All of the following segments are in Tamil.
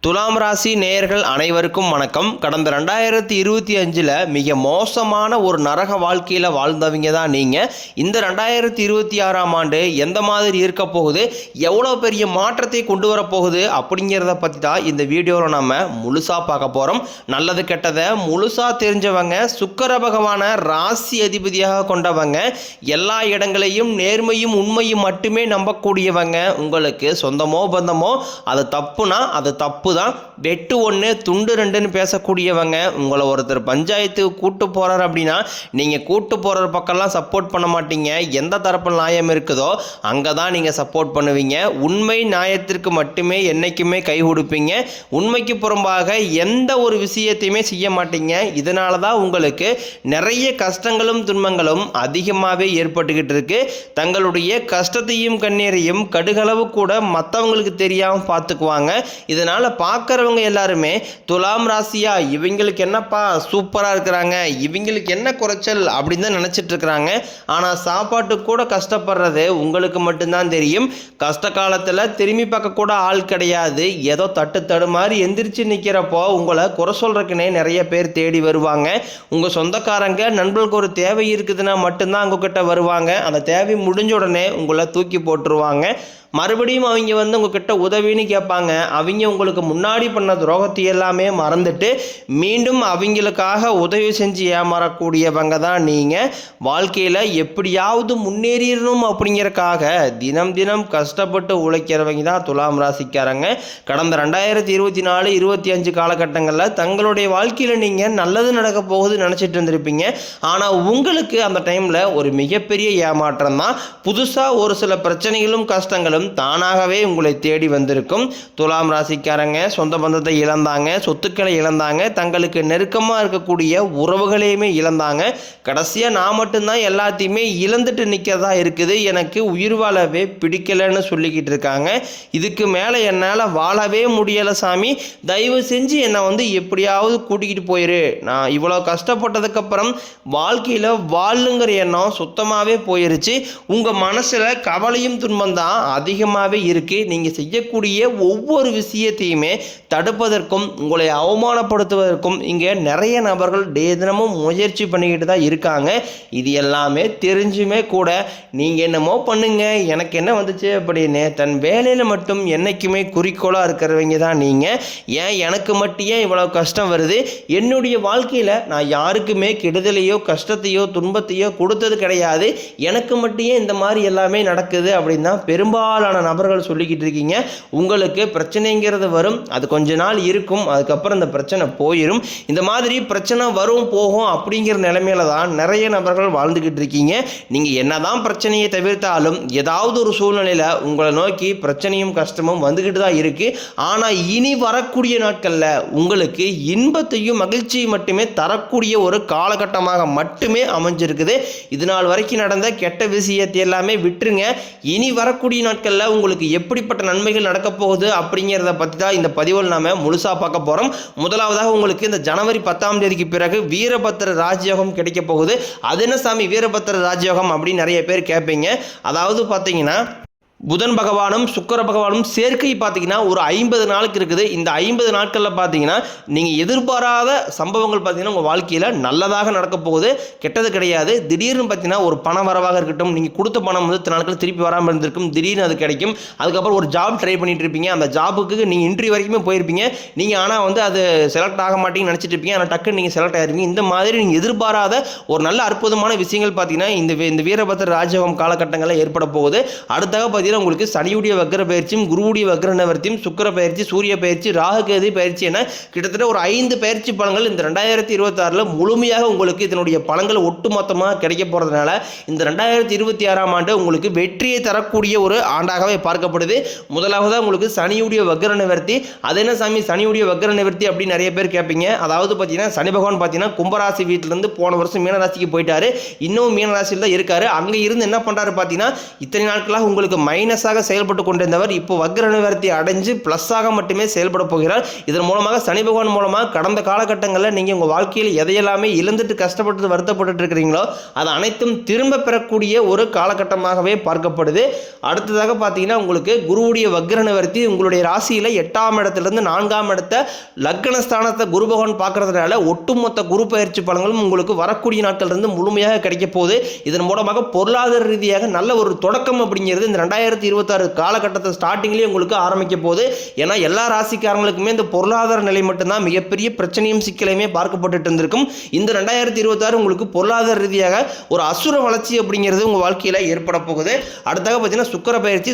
துலாம் ராசி நேயர்கள் அனைவருக்கும் வணக்கம். கடந்த 2025 மிக மோசமான ஒரு நரக வாழ்க்கையில் வாழ்ந்தவங்க தான் நீங்கள். இந்த 2026ஆம் ஆண்டு எந்த மாதிரி இருக்க போகுது, எவ்வளோ பெரிய மாற்றத்தை கொண்டு வரப்போகுது அப்படிங்கிறத பற்றி தான் இந்த வீடியோவில் நம்ம முழுசாக பார்க்க போகிறோம். நல்லது கெட்டதை முழுசாக தெரிஞ்சவங்க, சுக்கிர பகவானை ராசி அதிபதியாக கொண்டவங்க, எல்லா இடங்களையும் நேர்மையும் உண்மையும் மட்டுமே நம்பக்கூடியவங்க, உங்களுக்கு சொந்தமோ பந்தமோ அது தப்புனா அது தப்பு தான், வெட்டு ஒன்று துண்டு ரெண்டுன்னு பேசக்கூடியவங்க, உங்களை ஒருத்தர் பஞ்சாயத்துக்கு கூட்டு போகிறார் அப்படின்னா நீங்கள் கூட்டு போகிற பக்கம்லாம் சப்போர்ட் பண்ண மாட்டீங்க. எந்த தரப்பு நியாயம் இருக்குதோ அங்கே தான் நீங்கள் சப்போர்ட் பண்ணுவீங்க. உண்மை நியாயத்திற்கு மட்டுமே என்றைக்குமே கை கொடுப்பீங்க. உண்மைக்கு புறம்பாக எந்த ஒரு விஷயத்தையுமே செய்ய மாட்டீங்க. இதனால தான் உங்களுக்கு நிறைய கஷ்டங்களும் துன்பங்களும் அதிகமாகவே ஏற்பட்டுக்கிட்டு இருக்கு. தங்களுடைய கஷ்டத்தையும் கண்ணீரையும் கடுகளவு கூட மற்றவங்களுக்கு தெரியாமல் பார்த்துக்குவாங்க. இதனால் பார்க்குறவங்க எல்லாருமே துலாம் ராசியா, இவங்களுக்கு என்னப்பா சூப்பராக இருக்கிறாங்க, இவங்களுக்கு என்ன குறைச்சல் அப்படின்னு தான் நினச்சிட்டு இருக்கிறாங்க. ஆனால் சாப்பாட்டுக்கு கூட கஷ்டப்படுறது உங்களுக்கு மட்டும்தான் தெரியும். கஷ்ட காலத்தில் திரும்பி பார்க்க கூட ஆள் கிடையாது. ஏதோ தட்டு மாதிரி எந்திரிச்சு நிற்கிறப்போ உங்களை குறை சொல்கிறதுக்குனே நிறைய பேர் தேடி வருவாங்க. உங்கள் சொந்தக்காரங்க நண்பர்களுக்கு ஒரு தேவை இருக்குதுன்னா மட்டும்தான் உங்ககிட்ட வருவாங்க. அந்த தேவை முடிஞ்ச உடனே உங்களை தூக்கி போட்டுருவாங்க. மறுபடியும் அவங்க உங்ககிட்ட உதவின்னு கேட்பாங்க. அவங்க உங்களுக்கு முன்னாடி பண்ண துரோகத்தை எல்லாமே மறந்துட்டு மீண்டும் அவங்களுக்காக உதவி செஞ்சு ஏமாறக்கூடியவங்க தான் நீங்கள். வாழ்க்கையில் எப்படியாவது முன்னேறிடணும் அப்படிங்கிறக்காக தினம் தினம் கஷ்டப்பட்டு உழைக்கிறவங்க தான் துலாம் ராசிக்காரங்க. கடந்த 2024, 25 காலகட்டங்களில் தங்களுடைய வாழ்க்கையில் நீங்கள் நல்லது நடக்க போகுது நினச்சிட்டு இருந்திருப்பீங்க. ஆனால் உங்களுக்கு அந்த டைமில் ஒரு மிகப்பெரிய ஏமாற்றம் தான். புதுசாக ஒரு சில பிரச்சனைகளும் கஷ்டங்களும் தானாகவே உங்களை தேடி வந்திருக்கும். துலாம் ராசிக்காரங்க சொந்த பந்தத்தை இழந்தாங்க, சொத்துக்களை இழந்தாங்க, தங்களுக்கு நெருக்கமாக இருக்கக்கூடிய உறவுகளையுமே இழந்தாங்க. கடைசியாக நான் மட்டும்தான் எல்லாத்தையுமே இழந்துட்டு நிற்கிறதா இருக்குது, எனக்கு உயிர் வாழவே பிடிக்கலைன்னு சொல்லிக்கிட்டு இருக்காங்க. இதுக்கு மேலே என்னால் வாழவே முடியலை சாமி, தயவு செஞ்சு என்னை எப்படியாவது கூட்டிக்கிட்டு போயிரு. நான் இவ்வளோ கஷ்டப்பட்டதுக்கப்புறம் வாழ்க்கையில் வாழுங்கிற எண்ணம் சுத்தமாகவே போயிருச்சு. உங்கள் மனசில் கவலையும் துன்பம் தான் அதிகமாகவே இருக்குது. நீங்கள் செய்யக்கூடிய ஒவ்வொரு விஷயத்தையுமே தடுப்பதற்கும் உங்களை அவமானப்படுத்துவதற்கும் இங்கே நிறைய நபர்கள் தினமும் முயற்சி பண்ணிக்கிட்டு தான் இருக்காங்க. இது எல்லாமே தெரிஞ்சுமே கூட நீங்கள் என்னமோ பண்ணுங்க, எனக்கு என்ன வந்துச்சு அப்படின்னு தன் வேலையில் மட்டும் என்றைக்குமே குறிக்கோளாக இருக்கிறவங்க தான் நீங்கள். ஏன் எனக்கு மட்டும் ஏன் இவ்வளோ கஷ்டம் வருது, என்னுடைய வாழ்க்கையில் நான் யாருக்குமே கெடுதலையோ கஷ்டத்தையோ துன்பத்தையோ கொடுத்தது கிடையாது, எனக்கு மட்டும் ஏன் இந்த மாதிரி எல்லாமே நடக்குது அப்படின்னு தான் பெரும்பாலான நபர்கள் சொல்லிக்கிட்டு இருக்கீங்க. உங்களுக்கு பிரச்சனைங்கிறது வரும், அது கொஞ்ச நாள் இருக்கும், அதுக்கப்புறம் இந்த பிரச்சனை போயிடும். இந்த மாதிரி பிரச்சனை வரும் போகும் அப்படிங்கிற நிலைமையில தான் நிறைய நபர்கள் வாழ்ந்துக்கிட்டு இருக்கீங்க. நீங்கள் என்னதான் பிரச்சனையை தவிர்த்தாலும் ஏதாவது ஒரு சூழ்நிலையில் உங்களை நோக்கி பிரச்சனையும் கஷ்டமும் வந்துக்கிட்டு தான் இருக்கு. ஆனால் இனி வரக்கூடிய நாட்களில் உங்களுக்கு இன்பத்தையும் மகிழ்ச்சியும் மட்டுமே தரக்கூடிய ஒரு காலகட்டமாக மட்டுமே அமைஞ்சிருக்குது. இது நாள் வரைக்கும் நடந்த கெட்ட விஷயத்தை எல்லாமே விட்டுருங்க. இனி வரக்கூடிய நாட்களில் உங்களுக்கு எப்படிப்பட்ட நன்மைகள் நடக்க போகுது அப்படிங்கிறத பற்றி தான் இந்த பதிவில் நாம் முழுசாக பார்க்க போகிறோம். முதலாவதாக உங்களுக்கு இந்த ஜனவரி 10ஆம் தேதிக்கு பிறகு வீரபத்திர ராஜயோகம் கிடைக்க போகுது. அது என்ன சாமி வீரபத்திர ராஜயோகம் அப்படின்னு நிறைய பேர் கேட்பீங்க. அதாவது பார்த்தீங்கன்னா புதன் பகவானும் சுக்கிர பகவானும் சேர்க்கை பார்த்தீங்கன்னா ஒரு 50 நாளுக்கு இருக்குது. இந்த 50 நாட்களில் பார்த்தீங்கன்னா நீங்கள் எதிர்பாராத சம்பவங்கள் பார்த்தீங்கன்னா உங்கள் வாழ்க்கையில் நல்லதாக நடக்க போகுது, கெட்டது கிடையாது. திடீர்னு பார்த்தீங்கன்னா ஒரு பண வரவாக இருக்கட்டும், நீங்கள் கொடுத்த பணம் இத்தனை நாட்கள் திருப்பி வராமல் இருந்திருக்கும், திடீர்னு அது கிடைக்கும். அதுக்கப்புறம் ஒரு ஜாப் ட்ரை பண்ணிட்டு இருப்பீங்க, அந்த ஜாபுக்கு நீங்கள் இன்டர்வியூ வரைக்குமே போயிருப்பீங்க, நீங்கள் ஆனால் அது செலக்ட் ஆக மாட்டீங்கன்னு நினச்சிட்டு இருப்பீங்க, ஆனால் டக்குன்னு நீங்கள் செலக்ட் ஆகிருப்பீங்க. இந்த மாதிரி நீங்கள் எதிர்பாராத ஒரு நல்ல அற்புதமான விஷயங்கள் பார்த்தீங்கன்னா இந்த வீரபத்திர ராஜயோகம் காலகட்டங்களில் ஏற்பட போகுது. அடுத்தாக பார்த்தீங்கன்னா உங்களுக்கு சனியுடைய வக்ர பயிற்சியும் குருவுடைய வக்ர நிவர்த்தியும் சுக்கிர பயிற்சி சூரிய பயிற்சி ராகு கேது பயிற்சி என கிட்டத்தட்ட ஒரு 5 பயிற்சி பலன்கள் இந்த 2026 முழுமையாக உங்களுக்கு இதனுடைய பலன்கள் ஒட்டுமொத்தமாக கிடைக்க போகிறதுனால இந்த 2026ஆம் ஆண்டு உங்களுக்கு வெற்றியை தரக்கூடிய ஒரு ஆண்டாகவே பார்க்கப்படுது. முதலாவது உங்களுக்கு சனியுடைய வக்ர நிவர்த்தி. அது என்ன சாமி சனியுடைய வக்ர நிவர்த்தி அப்படின்னு நிறைய பேர் கேட்பீங்க. அதாவது பார்த்தீங்கன்னா சனி பகவான் பார்த்தீங்கன்னா கும்பராசி வீட்டிலிருந்து போன வருஷம் மீனராசிக்கு போயிட்டாரு, இன்னும் மீனராசியில் தான் இருக்காரு. அங்கே இருந்து என்ன பண்ணுறாரு பார்த்தீங்கன்னா இத்தனை நாட்களாக உங்களுக்கு மைனஸ் மைனஸாக செயல்பட்டு கொண்டிருந்தவர் இப்போ வக்ர நிவர்த்தி அடைஞ்சு ப்ளஸ்ஸாக மட்டுமே செயல்பட போகிறார். இதன் மூலமாக சனி பகவான் மூலமாக கடந்த காலகட்டங்களில் நீங்கள் உங்கள் வாழ்க்கையில் எதையெல்லாமே இழந்துட்டு கஷ்டப்பட்டு வருத்தப்பட்டு இருக்கிறீங்களோ அது அனைத்தும் திரும்ப பெறக்கூடிய ஒரு காலகட்டமாகவே பார்க்கப்படுது. அடுத்ததாக பார்த்தீங்கன்னா உங்களுக்கு குருவுடைய வக்ர நிவர்த்தி உங்களுடைய ராசியில் 8ஆம் இடத்திலிருந்து 4ஆம் இடத்தை லக்னஸ்தானத்தை குரு பகவான் பார்க்கறதுனால ஒட்டுமொத்த குரு பயிற்சி பலன்களும் உங்களுக்கு வரக்கூடிய நாட்கள் இருந்து முழுமையாக கிடைக்க போகுது. இதன் மூலமாக பொருளாதார ரீதியாக நல்ல ஒரு தொடக்கம் அப்படிங்கிறது இந்த 2026 காலகட்டத்தை ஸ்டார்டிங்லேயே உங்களுக்கு ஆரம்பிக்க போகுது. ஏன்னா எல்லா ராசிக்காரங்களுக்குமே இந்த பொருளாதார நிலை மட்டும்தான் மிகப்பெரிய பிரச்சனையும் சிக்கலையுமே பார்க்கப்பட்டு இருந்திருக்கும். இந்த 2026 உங்களுக்கு பொருளாதார ரீதியாக ஒரு அசுர வளர்ச்சி அப்படிங்கிறது உங்கள் வாழ்க்கையில் ஏற்பட போகுது. அடுத்தாக பார்த்தீங்கன்னா சுக்கிர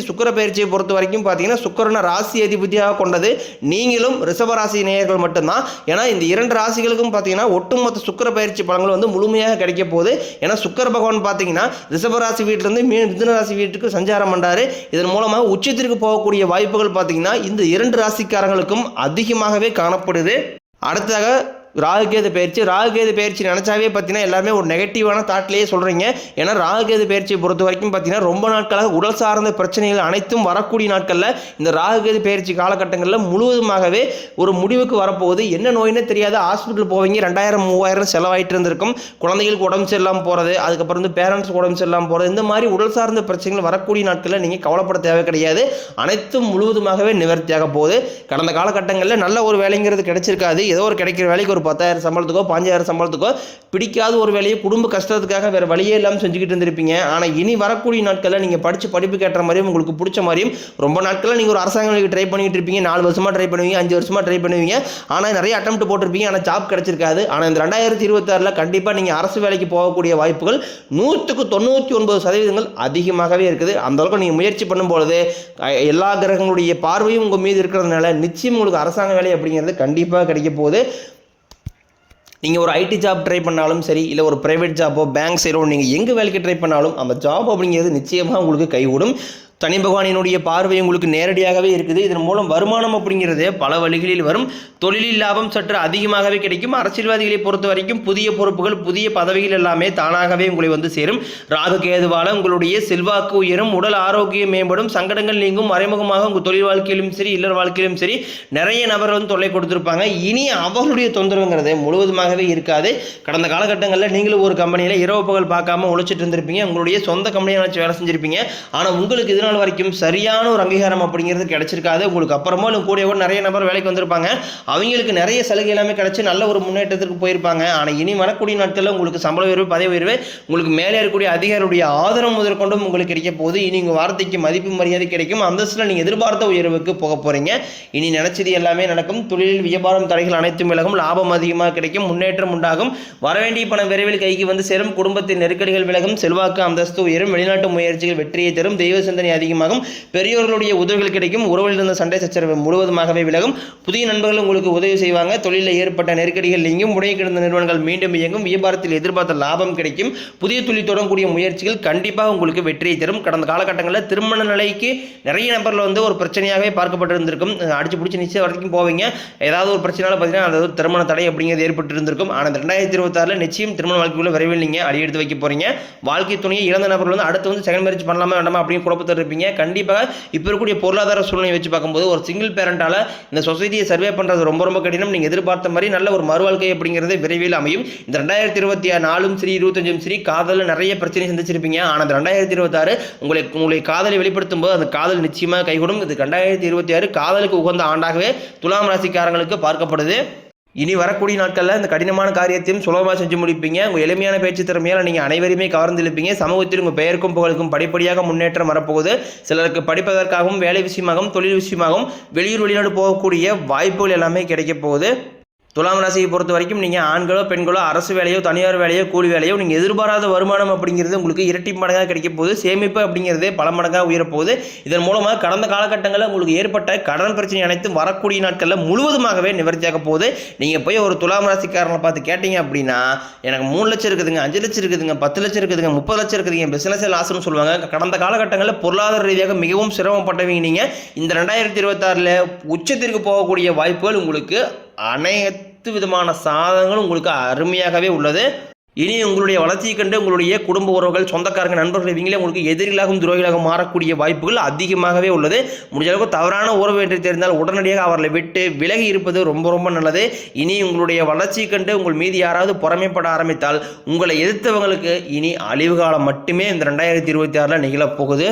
பயிற்சியை பொறுத்த வரைக்கும் பார்த்தீங்கன்னா சுக்கிரனை ராசி அதிபதியாக கொண்டது நீங்களும் ரிஷப ராசி நேயர்கள் மட்டும்தான். ஏன்னா இந்த 2 ராசிகளுக்கும் பார்த்தீங்கன்னா ஒட்டுமொத்த சுக்கிர பயிற்சி பலன்கள் வந்து முழுமையாக கிடைக்க போகுது. ஏன்னா சுக்கிர பகவான் பார்த்தீங்கன்னா ரிஷப ராசி வீட்டிலிருந்து மிதுன ராசி வீட்டுக்கு சஞ்சாரம் பண்றாரு. இதன் மூலமாக உச்சத்திற்கு போகக்கூடிய வாய்ப்புகள் பார்த்தீங்கன்னா இந்த 2 ராசிக்காரங்களுக்கும் அதிகமாகவே காணப்படுது. அடுத்ததாக ராகுகேது பயிற்சி நினச்சாவே பார்த்தீங்கன்னா எல்லாருமே ஒரு நெகட்டிவான தாட்லேயே சொல்கிறீங்க. ஏன்னா ராகுகேது பயிற்சியை பொறுத்த வரைக்கும் பார்த்தீங்கன்னா ரொம்ப நாட்களாக உடல் சார்ந்த பிரச்சனைகள் அனைத்தும் வரக்கூடிய நாட்களில் இந்த ராகுகேது பயிற்சி காலகட்டங்களில் முழுவதுமாகவே ஒரு முடிவுக்கு வரப்போகுது. என்ன நோயினே தெரியாத ஹாஸ்பிட்டல் போவீங்க, 2000-3000 செலவாயிட்டு இருந்திருக்கும். குழந்தைகளுக்கு உடம்பு சரியில்லாமல் போகிறது, அதுக்கப்புறம் வந்து பேரண்ட்ஸுக்கு உடம்பு சரியில்லாமல் போகிறது, இந்த மாதிரி உடல் சார்ந்த பிரச்சனைகள் வரக்கூடிய நாட்களில் நீங்கள் கவலைப்பட தேவை கிடையாது. அனைத்தும் முழுவதுமாகவே நிவர்த்தியாக போகுது. கடந்த காலகட்டங்களில் நல்ல ஒரு வேலைங்கிறது கிடைச்சிருக்காது. ஏதோ ஒரு கிடைக்கிற வேலைக்கு ஒரு 10,000 சம்பளத்துக்கோ 5,000 சம்பளத்துக்கோ பிடிக்காத ஒரு வேலையை குடும்ப கஷ்டத்துக்காக வேறு வழியே இல்லாமல் செஞ்சுக்கிட்டு இருந்திருப்பீங்க. ஆனால் இனி வரக்கூடிய நாட்களில் நீங்கள் படிப்பு கேட்ட மாதிரியும் உங்களுக்கு பிடிச்ச மாதிரியும் ரொம்ப நாட்களில் நீங்கள் ஒரு அரசாங்க வேலைக்கு ட்ரை பண்ணிட்டு இருப்பீங்க. 4 வருஷமாக ட்ரை பண்ணுவீங்க, 5 வருஷமாக ட்ரை பண்ணுவீங்க. ஆனால் நிறைய அட்டெம்ப்ட் போட்டிருப்பீங்க, ஆனால் ஜாப் கிடைச்சிருக்காது. ஆனால் இந்த 2026 கண்டிப்பாக நீங்கள் அரசு வேலைக்கு போகக்கூடிய வாய்ப்புகள் 199% அதிகமாகவே இருக்குது. அந்த அளவுக்கு நீங்கள் முயற்சி பண்ணும்பொழுது எல்லா கிரகங்களுடைய பார்வையும் உங்கள் மீது இருக்கிறதுனால நிச்சயம் உங்களுக்கு அரசாங்க வேலை அப்படிங்கிறது கண்டிப்பாக கிடைக்க போகுது. நீங்கள் ஒரு ஐடி ஜாப் ட்ரை பண்ணாலும் சரி, இல்லை ஒரு ப்ரைவேட் ஜாப்போ பேங்க் சைடோ நீங்கள் எங்கே வேலைக்கு ட்ரை பண்ணாலும் அந்த ஜாப் அப்படிங்கிறது நிச்சயமாக உங்களுக்கு கைகூடும். சனி பகவானினுடைய பார்வை உங்களுக்கு நேரடியாகவே இருக்குது. இதன் மூலம் வருமானம் அப்படிங்கிறது பல வழிகளில் வரும். தொழிலில் லாபம் சற்று அதிகமாகவே கிடைக்கும். அரசியல்வாதிகளை பொறுத்த வரைக்கும் புதிய பொறுப்புகள், புதிய பதவிகள் எல்லாமே தானாகவே உங்களை வந்து சேரும். ராகு கேதுவால உங்களுடைய செல்வாக்கு உயரும், உடல் ஆரோக்கியம் மேம்படும், சங்கடங்கள் நீங்கும். மறைமுகமாக உங்கள் தொழில் வாழ்க்கையிலும் சரி, இல்லற வாழ்க்கையிலும் சரி நிறைய நபர்கள் வந்து தொல்லை கொடுத்துருப்பாங்க. இனி அவர்களுடைய தொந்தரவுங்கிறது முழுவதுமாகவே இருக்காது. கடந்த காலகட்டங்களில் நீங்களும் ஒரு கம்பெனியில் இரவு பகல் பார்க்காம உழைச்சிட்டு இருந்திருப்பீங்க. உங்களுடைய சொந்த கம்பெனியை வச்சு வேலை செஞ்சிருப்பீங்க. ஆனால் உங்களுக்கு இதனால் வரைக்கும் சரியான ஒரு அங்கீகாரம் அப்படிங்கிறது கிடைச்சிருக்காது. உங்களுக்கு அப்புறமா கூட நிறைய நபர் வேலைக்கு வந்திருப்பாங்க. அவங்களுக்கு நிறைய சலுகை எல்லாமே கிடைச்சி நல்ல ஒரு முன்னேற்றத்திற்கு போயிருப்பாங்க. ஆனால் இனி வரக்கூடிய நாட்களில் உங்களுக்கு சம்பள உயர்வு, பதவி உயர்வு, உங்களுக்கு மேலே இருக்கக்கூடிய அதிகாரியுடைய ஆதரவு முதற்கொண்டும் உங்களுக்கு கிடைக்க போகுது. இனி உங்கள் வார்த்தைக்கு மதிப்பு மரியாதை கிடைக்கும். அந்தஸ்தில் நீங்கள் எதிர்பார்த்த உயர்வுக்கு போக போறீங்க. இனி நினைச்சது எல்லாமே நடக்கும். தொழிலில் வியாபாரம் தடைகள் அனைத்தும் விலகும். லாபம் அதிகமாக கிடைக்கும். முன்னேற்றம் உண்டாகும். வரவேண்டிய பணம் விரைவில் கைக்கு வந்து சேரும். குடும்பத்தின் நெருக்கடிகள் விலகும். செல்வாக்கு அந்தஸ்து உயரும். வெளிநாட்டு முயற்சிகள் வெற்றியை தரும். தெய்வ சிந்தனை அதிகமாகும். பெரியோர்களுடைய உதவிகள் கிடைக்கும். உறவில் இருந்த சண்டை சச்சரவு முழுவதுமாகவே விலகும். புதிய நண்பர்கள் உங்களுக்கு உதவி செய்வாங்க. தொழிலில் ஏற்பட்ட நெருக்கடிகள் நீங்கும். முடங்கி கிடந்த நிறுவனங்கள் மீண்டும் இயங்கும். வியாபாரத்தில் எதிர்பார்த்த லாபம் கிடைக்கும். புதிய தொழில் தொடங்கக்கூடிய முயற்சிகள் கண்டிப்பாக உங்களுக்கு வெற்றியை தரும். கடந்த காலகட்டங்களில் திருமண நிலைக்கு நிறைய நபர்கள் வந்து ஒரு பிரச்சனையாகவே பார்க்கப்பட்டிருந்திருக்கும். அடிச்சு பிடிச்சி நிச்சயம் வரைக்கும் போவீங்க. ஏதாவது ஒரு பிரச்சனையால பார்த்தீங்கன்னா அதாவது திருமண தடை அப்படிங்கிறது ஏற்பட்டு இருந்திருக்கும். ஆனால் 2026 நிச்சயம் திருமண வாழ்க்கைக்குள்ள விரைவில் நீங்கள் அடி எடுத்து வைக்க போறீங்க. வாழ்க்கை துணையை இழந்த நபர்கள் வந்து அடுத்து வந்து செகண்ட் மேரேஜ் பண்ணலாமா வேண்டாமா அப்படின்னு குழப்பத்தில் இருப்பீங்க. கண்டிப்பாக இப்போ இருக்கக்கூடிய பொருளாதார சூழ்நிலை வச்சு பார்க்கும்போது ஒரு சிங்கிள் பேரண்டால இந்த சொசைட்டியை சர்வே பண்றது ரொம்ப ரொம்ப கடினம். நீங்க எதிர்பார்த்த மாதிரி நல்ல ஒரு மறுவாழ்க்கை அப்படிங்கிறது விரைவில் அமையும். இந்த 2024 சரி 25 சரி காதலில் நிறைய பிரச்சனை சந்திச்சிருப்பீங்க. ஆனால் 2026 உங்களை காதலை வெளிப்படுத்தும் போது அந்த காதல் நிச்சயமாக கைகூடும். இது 2026 காதலுக்கு உகந்த ஆண்டாகவே துலாம் ராசிக்காரங்களுக்கு பார்க்கப்படுது. இனி வரக்கூடிய நாட்களில் இந்த கடினமான காரியத்தையும் சுலபமாக செஞ்சு முடிப்பீங்க. உங்கள் எளிமையான பேச்சு திறமையால் நீங்கள் அனைவருமே கவர்ந்திருப்பீங்க. சமூகத்தில் உங்கள் பெயருக்கும் புகழுக்கும் படிப்படியாக முன்னேற்றம் வரப்போகுது. சிலருக்கு படிப்பதற்காகவும் வேலை விஷயமாகவும் தொழில் விஷயமாகவும் வெளியூர் வெளிநாடு போகக்கூடிய வாய்ப்புகள் எல்லாமே கிடைக்க போகுது. துலாம் ராசியை பொறுத்த வரைக்கும் நீங்கள் ஆண்களோ பெண்களோ அரசு வேலையோ தனியார் வேலையோ கூலி வேலையோ நீங்கள் எதிர்பாராத வருமானம் அப்படிங்கிறது உங்களுக்கு இரட்டி மடங்காக கிடைக்க போகுது. சேமிப்பு அப்படிங்கிறது பல மடங்காக உயரப்போகுது. இதன் மூலமாக கடந்த காலகட்டங்களில் உங்களுக்கு ஏற்பட்ட கடன் பிரச்சனை அனைத்தும் வரக்கூடிய நாட்களில் முழுவதுமாகவே நிவர்த்தியாக போகுது. நீங்கள் போய் ஒரு துலாம் ராசிக்காரங்களை பார்த்து கேட்டீங்க அப்படின்னா எனக்கு 3 லட்சம் இருக்குதுங்க, 5 லட்சம் இருக்குதுங்க, 10 லட்சம் இருக்குதுங்க, 30 லட்சம் இருக்குதுங்க, பிசினஸ் லாஸ்ன்னு சொல்லுவாங்க. கடந்த காலகட்டங்களில் பொருளாதார ரீதியாக மிகவும் சிரமப்பட்டவங்க நீங்கள் இந்த 2026 உச்சத்திற்கு போகக்கூடிய வாய்ப்புகள் உங்களுக்கு அனைத்து விதமான சாதனங்களும் உங்களுக்கு அருமையாகவே உள்ளது. இனி உங்களுடைய வளர்ச்சியை கண்டு உங்களுடைய குடும்ப உறவுகள், சொந்தக்காரங்க, நண்பர்கள் இவங்களே உங்களுக்கு எதிரிகளாகவும் துரோகிகளாகவும் மாறக்கூடிய வாய்ப்புகள் அதிகமாகவே உள்ளது. முடிஞ்ச அளவுக்கு தவறான உறவு என்று தெரிந்தால் உடனடியாக அவர்களை விட்டு விலகி இருப்பது ரொம்ப ரொம்ப நல்லது. இனி உங்களுடைய வளர்ச்சியை கண்டு உங்கள் மீது யாராவது பொறாமைப்பட ஆரம்பித்தால் உங்களை எதிர்த்தவங்களுக்கு இனி அழிவு காலம் மட்டுமே இந்த 2026 நிகழப்போகுது.